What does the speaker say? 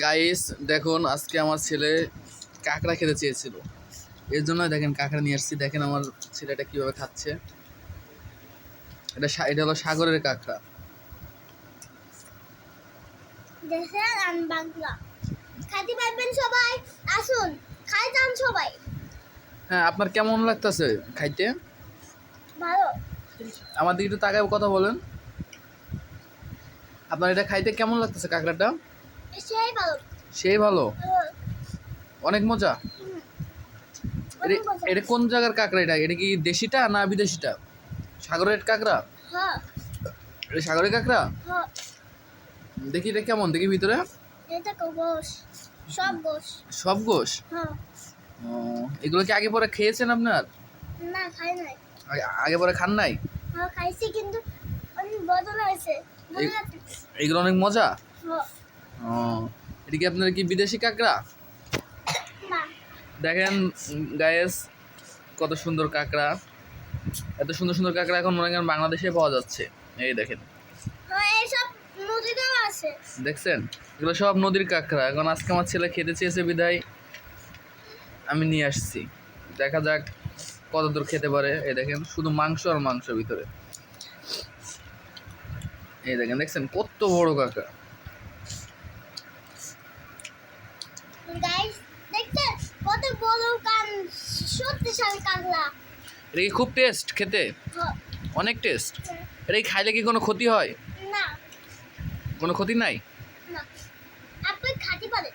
Guys দেখুন, আজকে আমার ছেলে কাঁকড়া খেতে চেয়েছিল, এর জন্য দেখেন কাঁকড়া নিয়ে আসছি। দেখেন আমার ছেলেটা কিভাবে খাচ্ছে। এটা হলো সাগরের কাঁকড়া। দেখেন আমি বাংলা খাইতে পারবেন সবাই, আসুন খাই যান সবাই। হ্যাঁ, আপনার কেমন লাগতেছে খাইতে? ভালো। আমার দিকে একটু তাকায় কথা বলেন। আপনার এটা খাইতে কেমন লাগতেছে কাঁকড়াটা? সেই ভালো। সেই ভালো, অনেক মজা। অনেক মজা। এটা কোন জায়গার কাঁকড়া? এটা কি দেশিটা না বিদেশিটা? সাগরের কাঁকড়া? হ্যাঁ এটা সাগরের কাঁকড়া। হ্যাঁ, দেখি এটা কেমন, দেখি ভিতরে। এটা গোশ, সব গোশ। সব গোশ? হ্যাঁ। ও, এগুলো কি আগে পরে খেয়েছেন আপনার? না খাই নাই। আগে পরে খান নাই? হ্যাঁ খাইছি, কিন্তু অনেক বদল হয়েছে। এগুলো অনেক মজা। হ্যাঁ। ও, এটা কি আপনার কি বিদেশি কাঁকড়া? না। দেখেন গায়েস, কত সুন্দর কাঁকড়া। এত সুন্দর সুন্দর কাঁকড়া এখন মনে করেন বাংলাদেশে পাওয়া যাচ্ছে। এই দেখেন, হ্যাঁ এইসব নদীতেও আছে। দেখছেন, এগুলো সব নদীর কাঁকড়া। এখন আজকে আমার ছেলে খেতে চেয়েছে বিদায় আমি নিয়ে আসছি। দেখা যাক কত দূর খেতে পারে। এই দেখেন, শুধু মাংস আর মাংস ভিতরে। এই দেখেন, দেখছেন কত বড় কাঁকড়া। গাইস দেখছেন কত বড় কান, শক্তিশালী কাঁকড়া। এটা কি খুব টেস্ট খেতে? হ্যাঁ। অনেক টেস্ট। এটা কি খাইলে কি কোনো ক্ষতি হয়? না কোনো ক্ষতি নাই? না, আপনি খাতে পারেন।